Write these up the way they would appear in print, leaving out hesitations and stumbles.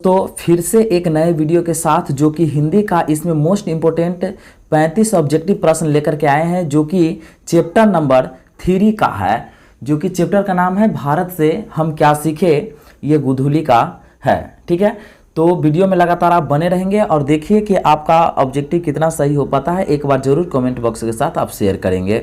तो फिर से एक नए वीडियो के साथ जो कि हिंदी का इसमें मोस्ट इम्पोर्टेंट 35 ऑब्जेक्टिव प्रश्न लेकर के आए हैं, जो कि चैप्टर नंबर 3 का है, जो कि चैप्टर का नाम है भारत से हम क्या सीखे, ये गोधूली का है। ठीक है, तो वीडियो में लगातार आप बने रहेंगे और देखिए कि आपका ऑब्जेक्टिव कितना सही हो पाता है। एक बार जरूर कमेंट बॉक्स के साथ आप शेयर करेंगे।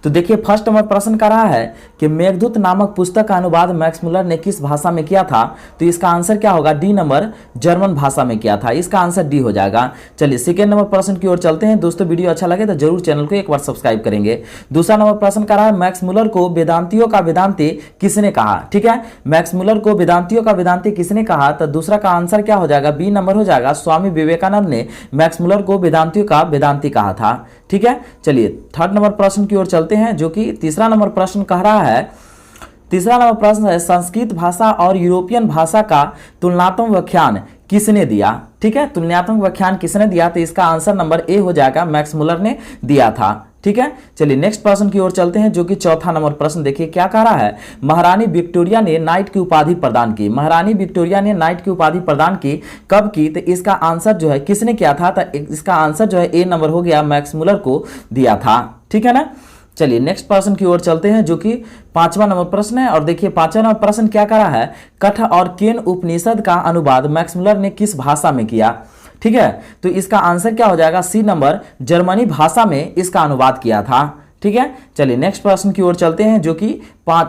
तो देखिए फर्स्ट नंबर प्रश्न का रहा है कि मेघदूत नामक पुस्तक का अनुवाद मैक्स मुलर ने किस भाषा में किया था। तो इसका आंसर क्या होगा, डी नंबर, जर्मन भाषा में किया था। इसका आंसर डी हो जाएगा। चलिए सेकेंड नंबर प्रश्न की ओर चलते हैं। दोस्तों वीडियो अच्छा लगे तो जरूर चैनल को एक बार सब्सक्राइब करेंगे। दूसरा नंबर प्रश्न का रहा है मैक्स मुलर को वेदांतियों का वेदांती किसने कहा। ठीक है, मैक्स मुलर को वेदांतियों का वेदांती किसने कहा। तो दूसरा का आंसर क्या हो जाएगा, बी नंबर हो जाएगा। स्वामी विवेकानंद ने मैक्स मुलर को वेदांतियों का वेदांती कहा था। ठीक है, चलिए थर्ड नंबर प्रश्न की ओर चलते हैं, जो कि तीसरा नंबर प्रश्न कह रहा है। तीसरा नंबर प्रश्न है संस्कृत भाषा और यूरोपियन भाषा का तुलनात्मक व्याख्यान किसने दिया। ठीक है, तुलनात्मक व्याख्यान किसने दिया। तो इसका आंसर नंबर ए हो जाएगा, मैक्स मुलर ने दिया था। ठीक है, चलिए नेक्स्ट प्रश्न की ओर चलते हैं, जो कि चौथा नंबर प्रश्न देखिए क्या कह रहा है। महारानी विक्टोरिया ने नाइट की उपाधि प्रदान की। महारानी विक्टोरिया ने नाइट की उपाधि प्रदान की, कब की। तो इसका आंसर जो है किसने किया था। तो इसका आंसर जो है ए नंबर हो गया, मैक्स मुलर को दिया था। ठीक है ना। चलिए नेक्स्ट प्रश्न की ओर चलते हैं, जो कि पांचवा नंबर प्रश्न है। और देखिए पांचवा नंबर प्रश्न क्या कह रहा है, कठ और केन उपनिषद का अनुवाद मैक्स मुलर ने किस भाषा में किया। ठीक है, तो इसका आंसर क्या हो जाएगा, सी नंबर, जर्मनी भाषा में इसका अनुवाद किया था। ठीक है, चलिए नेक्स्ट प्रश्न की ओर चलते हैं, जो कि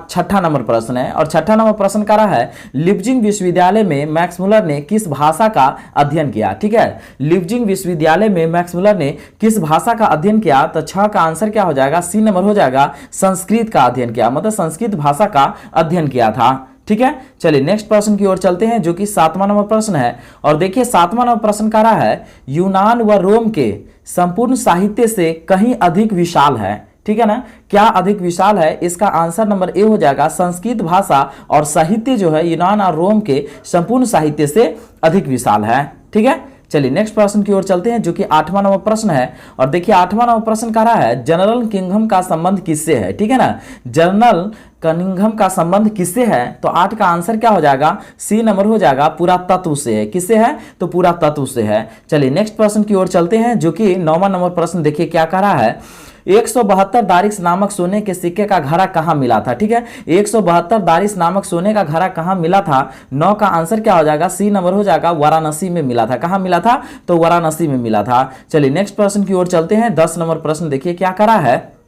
छठा नंबर प्रश्न है। और छठा नंबर प्रश्न का रहा है लिप्जिंग विश्वविद्यालय में मैक्स मुलर ने किस भाषा का अध्ययन किया। ठीक है, लिप्जिंग विश्वविद्यालय में मैक्स मुलर ने किस भाषा का अध्ययन किया। तो छह का आंसर क्या हो जाएगा, सी नंबर हो जाएगा, संस्कृत का अध्ययन किया, मतलब संस्कृत भाषा का अध्ययन किया था। ठीक है, चलिए नेक्स्ट प्रश्न की ओर चलते हैं, जो कि सातवां नंबर प्रश्न है। और देखिए सातवां नंबर प्रश्न का रहा है यूनान व रोम के संपूर्ण साहित्य से कहीं अधिक विशाल है। ठीक है ना, क्या अधिक विशाल है। इसका आंसर नंबर ए हो जाएगा, संस्कृत भाषा और साहित्य जो है यूनान और रोम के संपूर्ण साहित्य से अधिक विशाल है। ठीक है, चलिए नेक्स्ट प्रश्न की ओर चलते हैं, जो कि आठवां नंबर प्रश्न है। और देखिए आठवां नंबर प्रश्न का रहा है जनरल किंघम का संबंध किससे है। ठीक है ना, जनरल कनिंघम का संबंध किससे है। तो 8 का आंसर क्या हो जाएगा, सी नंबर हो जाएगा, पुरातत्व से है। किससे है, तो पुरातत्व से है। चलिए नेक्स्ट प्रश्न की ओर चलते हैं, जो कि 9वां नंबर प्रश्न देखिए क्या कह रहा है 172 दारिस नामक सोने के सिक्के का घड़ा कहां मिला था। ठीक है, 172 दारिस नामक सोने का घड़ा कहां मिला था। 9 का आंसर क्या हो जाएगा, सी नंबर हो जाएगा, वाराणसी में मिला था। कहां मिला था, तो वाराणसी में मिला था। चलिए नेक्स्ट प्रश्न की ओर चलते हैं। 10 नंबर प्रश्न देखिए क्या कह रहा है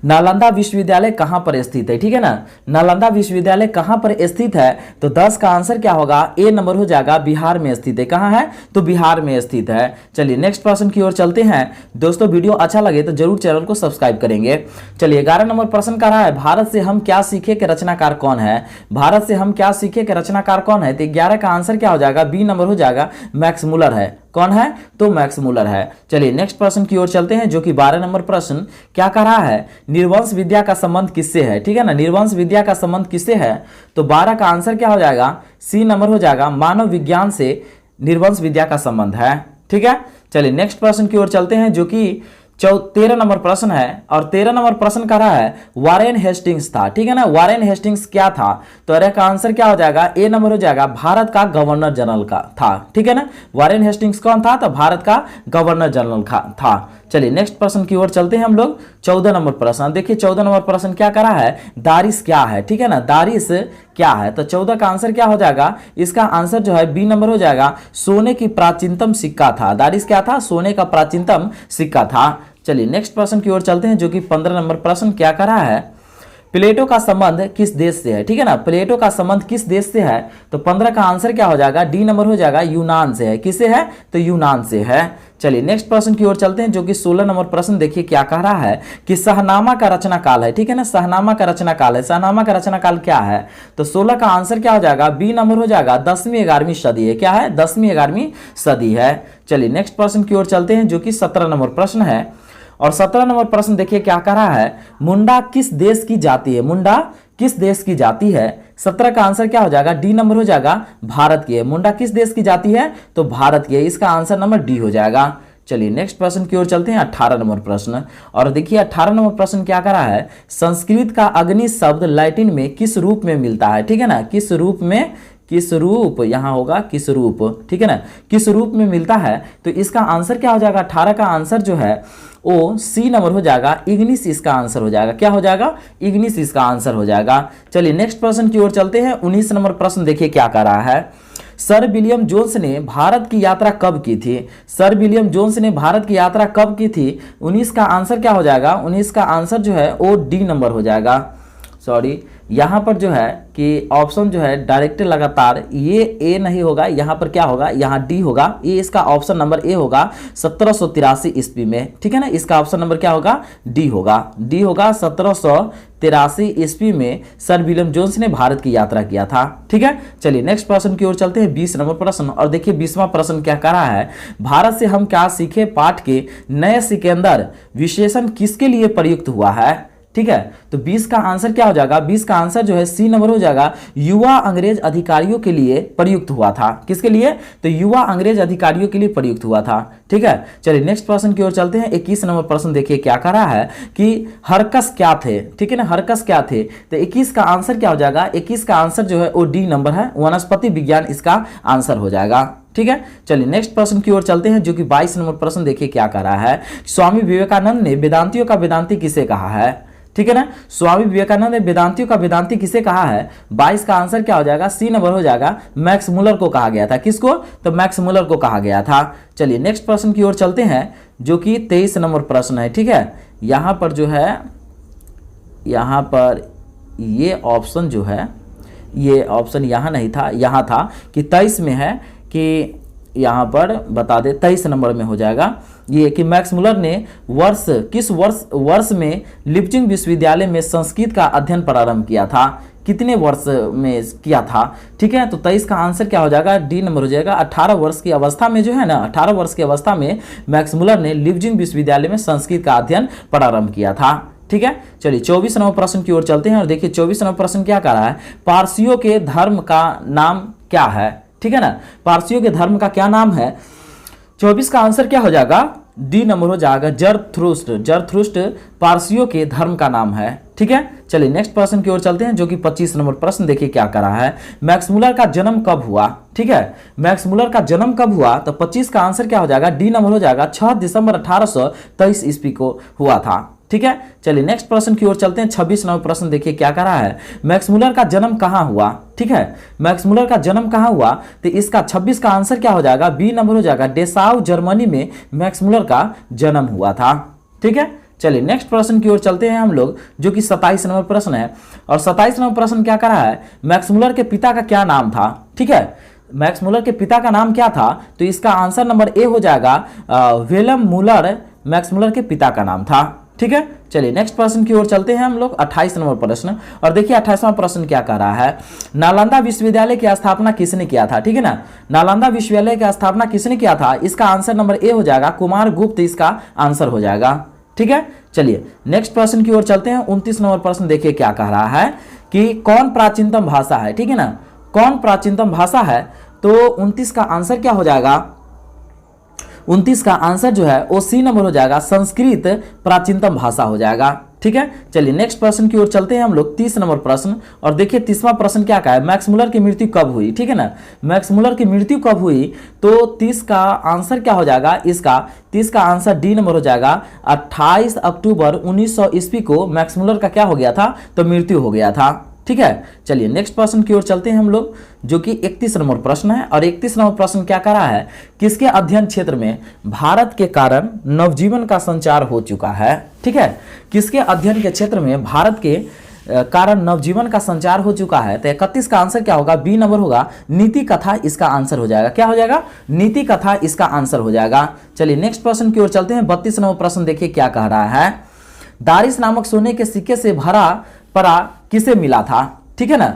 नालंदा विश्वविद्यालय कहां पर स्थित है। ठीक है ना, नालंदा विश्वविद्यालय कहां पर स्थित है। तो 10 का आंसर क्या होगा, ए नंबर हो जाएगा, बिहार में स्थित है। कहां है, तो बिहार में स्थित है। चलिए नेक्स्ट प्रश्न की ओर चलते हैं। दोस्तों वीडियो अच्छा लगे तो जरूर चैनल को सब्सक्राइब करेंगे। चलिए 11 नंबर प्रश्न का रहा है भारत से हम क्या सीखे के रचनाकार कौन है। भारत से हम क्या सीखे के रचनाकार कौन है। तो 11 का आंसर क्या हो जाएगा, बी नंबर हो जाएगा, मैक्स मुलर है। कौन है, तो मैक्स मुलर है। चलिए नेक्स्ट प्रश्न की ओर चलते हैं, जो कि 12 नंबर प्रश्न क्या कह रहा है निर्वंश विद्या का संबंध किससे है। ठीक है ना, निर्वंश विद्या का संबंध किससे है। तो 12 का आंसर क्या हो जाएगा, सी नंबर हो जाएगा, मानव विज्ञान से निर्वंश विद्या का संबंध है। ठीक है, चलिए नेक्स्ट प्रश्न की ओर चलते हैं, जो कि 13 नंबर प्रश्न है। और 13 नंबर प्रश्न का रहा है वारेन हेस्टिंग्स था। ठीक है ना, वारेन हेस्टिंग्स क्या था। तो अरे का आंसर क्या हो जाएगा, ए नंबर हो जाएगा, भारत का गवर्नर जनरल का था। ठीक है ना, वारेन हेस्टिंग्स कौन था, तो भारत का गवर्नर जनरल का था। चलिए नेक्स्ट प्रश्न की ओर चलते हैं हम लोग। 14 नंबर प्रश्न देखिए 14 नंबर प्रश्न क्या कर रहा है दारिस क्या है। ठीक है ना, दारिस क्या है। तो 14 का आंसर क्या हो जाएगा, इसका आंसर जो है बी नंबर हो जाएगा, सोने की प्राचीनतम सिक्का था। दारिस क्या था, सोने का प्राचीनतम सिक्का था। चलिए नेक्स्ट प्रश्न की ओर चलते हैं, जो कि 15 नंबर प्रश्न क्या कर रहा है प्लेटो का संबंध किस देश से है। ठीक है ना, प्लेटो का संबंध किस देश से है। तो 15 का आंसर क्या हो जाएगा, डी नंबर हो जाएगा, यूनान से है। किससे है, तो यूनान से है। चलिए नेक्स्ट प्रश्न की ओर चलते हैं, जो कि 16 नंबर प्रश्न देखिए क्या कह रहा है कि शहनामा का रचना काल है। ठीक है ना, शहनामा का रचना काल है। शहनामा का रचना काल क्या है। तो 16 का आंसर क्या हो जाएगा, बी नंबर हो जाएगा, 10वीं 11वीं सदी है। क्या है, 10वीं 11वीं सदी है। चलिए नेक्स्ट प्रश्न की ओर चलते हैं, जो कि 17 नंबर प्रश्न है। और 17 नंबर प्रश्न देखिए क्या कह रहा है मुंडा किस देश की जाति है। मुंडा किस देश की जाति है। 17 का आंसर क्या हो जाएगा, डी नंबर हो जाएगा, भारत की है। मुंडा किस देश की जाति है, तो भारत की है। इसका आंसर नंबर डी हो जाएगा। चलिए नेक्स्ट प्रश्न की ओर चलते हैं, 18 नंबर प्रश्न। और देखिए 18 नंबर प्रश्न क्या कर रहा है संस्कृत का अग्नि शब्द लैटिन में किस रूप में मिलता है। ठीक है ना, किस रूप में किस रूप, यहाँ होगा किस रूप, ठीक है ना, किस रूप में मिलता है, तो इसका आंसर क्या हो जाएगा, 18 का आंसर जो है वो सी नंबर हो जाएगा, इग्निस इसका आंसर हो जाएगा। क्या हो जाएगा, इग्निस इसका आंसर हो जाएगा। चलिए नेक्स्ट प्रश्न की ओर चलते हैं। 19 नंबर प्रश्न देखिए क्या कर रहा है। सर विलियम जोन्स ने भारत की यात्रा कब की थी? सर विलियम जोन्स ने भारत की यात्रा कब की थी? 19 का आंसर क्या हो जाएगा, 19 का आंसर जो है वो डी नंबर हो जाएगा। सॉरी, यहाँ पर जो है कि ऑप्शन जो है डायरेक्ट लगातार, ये ए नहीं होगा, यहाँ पर क्या होगा, यहाँ डी होगा। ये इसका ऑप्शन नंबर ए होगा 1783 ईस्वी में, ठीक है ना। इसका ऑप्शन नंबर क्या होगा, डी होगा, डी होगा। 1783 ईस्वी में सर विलियम जोन्स ने भारत की यात्रा किया था, ठीक है। चलिए नेक्स्ट प्रश्न की ओर चलते हैं। 20 नंबर प्रश्न, और देखिए 20वां प्रश्न क्या कर रहा है। भारत से हम क्या सीखे पाठ के नए सिकंदर विशेषण किसके लिए प्रयुक्त हुआ है, ठीक है। तो 20 का आंसर क्या हो जाएगा, 20 का आंसर जो है सी नंबर हो जाएगा, युवा अंग्रेज अधिकारियों के लिए प्रयुक्त हुआ था। किसके लिए, तो युवा अंग्रेज अधिकारियों के लिए प्रयुक्त हुआ था, ठीक है। चलिए नेक्स्ट प्रश्न की ओर चलते हैं। 21 नंबर प्रश्न देखिए क्या कर रहा है कि हरकस क्या थे, ठीक है ना, हरकस क्या थे। तो 21 का आंसर क्या हो जाएगा, 21 का आंसर जो है वो डी नंबर है, वनस्पति विज्ञान इसका आंसर हो जाएगा, ठीक है। चलिए नेक्स्ट प्रश्न की ओर चलते हैं, जो कि 22 नंबर प्रश्न देखिए क्या कर रहा है। स्वामी विवेकानंद ने वेदांतियों का वेदांती किसे कहा है, ठीक है ना। स्वामी विवेकानंद ने वेदांतियों का वेदांती किसे कहा है। 22 का आंसर क्या हो जाएगा, सी नंबर हो जाएगा, मैक्स मुलर को कहा गया था। किसको, तो मैक्स मुलर को कहा गया था। चलिए नेक्स्ट प्रश्न की ओर चलते हैं, जो कि 23 नंबर प्रश्न है, ठीक है। यहाँ पर जो है, यहाँ पर ये ऑप्शन जो है, ये ऑप्शन यहाँ नहीं था, यहाँ था कि 23 में है, कि यहाँ पर बता दे 23 नंबर में हो जाएगा ये कि मैक्स मुलर ने किस वर्ष में लिप्जिंग विश्वविद्यालय में संस्कृत का अध्ययन प्रारंभ किया था, कितने वर्ष में किया था, ठीक है। तो 23 का आंसर क्या हो जाएगा, डी नंबर हो जाएगा। 18 वर्ष की अवस्था में जो है ना, 18 वर्ष की अवस्था में मैक्स मुलर ने लिप्जिंग विश्वविद्यालय में संस्कृत का अध्ययन प्रारंभ किया था, ठीक है। चलिए 24 नंबर प्रश्न की ओर चलते हैं, और देखिए 24 नंबर प्रश्न क्या कर रहा है। पारसियों के धर्म का नाम क्या है, ठीक है ना, पारसियों के धर्म का क्या नाम है। 24 का आंसर क्या हो जाएगा, डी नंबर हो जाएगा, जरथुष्ट्र पारसियों के धर्म का नाम है, ठीक है। चलिए नेक्स्ट प्रश्न की ओर चलते हैं, जो कि 25 नंबर प्रश्न देखिए क्या कर रहा है। मैक्स मुलर का जन्म कब हुआ, ठीक है। मैक्स मुलर का जन्म कब हुआ, तो 25 का आंसर क्या हो जाएगा, डी नंबर हो जाएगा, 6 दिसंबर 1823 ईस्वी को हुआ था, ठीक है। चलिए नेक्स्ट प्रश्न की ओर चलते हैं। 26 नंबर प्रश्न देखिए क्या कर रहा है। मैक्स मुलर का जन्म कहाँ हुआ, ठीक है। मैक्स मुलर का जन्म कहाँ हुआ, तो इसका 26 का आंसर क्या हो जाएगा, बी नंबर हो जाएगा, डेसाउ जर्मनी में मैक्स मुलर का जन्म हुआ था, ठीक है। चलिए नेक्स्ट प्रश्न की ओर चलते हैं हम लोग, जो कि 27 नंबर प्रश्न है। और 27 नंबर प्रश्न क्या कर रहा है, मैक्स मुलर के पिता का क्या नाम था, ठीक है। मैक्स मुलर के पिता का नाम क्या था, तो इसका आंसर नंबर ए हो जाएगा, विलेम मुलर मैक्स मुलर के पिता का नाम था, ठीक है। चलिए नेक्स्ट प्रश्न की ओर चलते हैं हम लोग, 28 नंबर प्रश्न। और देखिए 28वां प्रश्न क्या कर रहा है। नालंदा विश्वविद्यालय की स्थापना किसने किया था, ठीक है ना। नालंदा विश्वविद्यालय की स्थापना किसने किया था, इसका आंसर नंबर ए हो जाएगा, कुमार गुप्त इसका आंसर हो जाएगा, ठीक है। चलिए नेक्स्ट प्रश्न की ओर चलते हैं। 29 नंबर प्रश्न देखिए क्या कह रहा है कि कौन प्राचीनतम भाषा है, ठीक है ना, कौन प्राचीनतम भाषा है। तो 29 का आंसर क्या हो जाएगा, 29 का आंसर जो है वो सी नंबर हो जाएगा, संस्कृत प्राचीनतम भाषा हो जाएगा, ठीक है। चलिए नेक्स्ट प्रश्न की ओर चलते हैं हम लोग, 30 नंबर प्रश्न। और देखिए 30वां प्रश्न क्या कहा है, मैक्स मुलर की मृत्यु कब हुई, ठीक है ना। मैक्स मुलर की मृत्यु कब हुई, तो 30 का आंसर क्या हो जाएगा, इसका 30 का आंसर डी नंबर हो जाएगा, 28 अक्टूबर 1900 ईस्वी को मैक्स मुलर का क्या हो गया था, तो मृत्यु हो गया था, ठीक है। चलिए नेक्स्ट प्रश्न की ओर चलते हैं हम लोग, जो कि 31 नंबर प्रश्न है। और 31 नंबर प्रश्न क्या कर रहा है, किसके अध्ययन क्षेत्र में भारत के कारण नवजीवन का संचार हो चुका है, ठीक है। किसके अध्ययन के क्षेत्र में भारत के कारण नवजीवन का संचार हो चुका है। तो 31 का आंसर क्या होगा, बी नंबर होगा, नीति कथा इसका आंसर हो जाएगा। क्या हो जाएगा, नीति कथा इसका आंसर हो जाएगा। चलिए नेक्स्ट प्रश्न की ओर चलते हैं। 32 नंबर प्रश्न देखिए क्या कह रहा है। दारिस नामक सोने के सिक्के से भरा पड़ा किसे मिला था, ठीक है ना।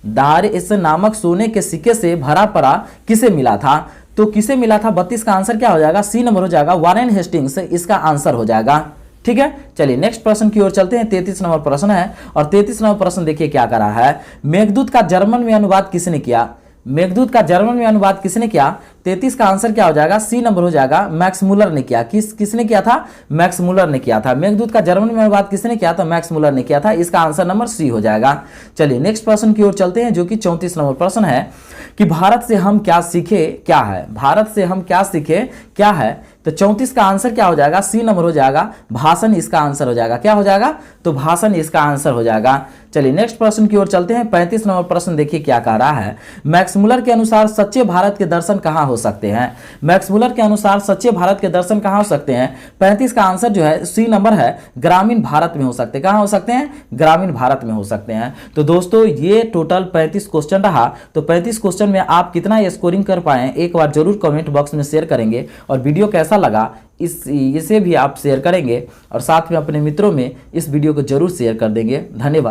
दारिस नामक सोने के सिक्के से भरा पड़ा किसे मिला था, तो किसे मिला था। 32 का आंसर क्या हो जाएगा, सी नंबर हो जाएगा, वारेन हेस्टिंग्स इसका आंसर हो जाएगा, ठीक है। चलिए नेक्स्ट प्रश्न की ओर चलते हैं। 33 नंबर प्रश्न है। और 33 नंबर प्रश्न देखिए क्या कर रहा है। मेघदूत का जर्मन में अनुवाद किसने किया, मेघदूत का जर्मन में अनुवाद किसने किया। 33 का आंसर क्या हो जाएगा, सी नंबर हो जाएगा। मैक्स मुलर ने किया, किसने किया था, मैक्स मुलर ने किया था। मेघदूत का जर्मन में अनुवाद किसने किया था, मैक्स मुलर ने किया था। इसका आंसर नंबर सी हो जाएगा। चलिए नेक्स्ट प्रश्न की ओर चलते हैं, जो कि 34 नंबर प्रश्न है कि भारत से हम क्या सीखे क्या है, भारत से हम क्या सीखे क्या है। तो 34 का आंसर क्या हो जाएगा, सी नंबर हो जाएगा, भाषण इसका आंसर हो जाएगा। क्या हो जाएगा, तो भाषण इसका आंसर हो जाएगा। चलिए नेक्स्ट प्रश्न की ओर चलते हैं। 35 नंबर प्रश्न देखिए क्या कह रहा है। मैक्स मुलर के अनुसार सच्चे भारत के दर्शन कहाँ हो सकते हैं। मैक्स मुलर के अनुसार सच्चे भारत के दर्शन कहाँ हो सकते हैं। 35 का आंसर जो है सी नंबर है, ग्रामीण भारत में हो सकते हैं। कहाँ हो सकते हैं, ग्रामीण भारत में हो सकते हैं। तो दोस्तों ये टोटल 35 क्वेश्चन रहा। तो 35 क्वेश्चन में आप कितना स्कोरिंग कर पाए एक बार जरूर कमेंट बॉक्स में शेयर करेंगे। और वीडियो कैसा लगा इसे भी आप शेयर करेंगे और साथ में अपने मित्रों में इस वीडियो को जरूर शेयर कर देंगे। धन्यवाद।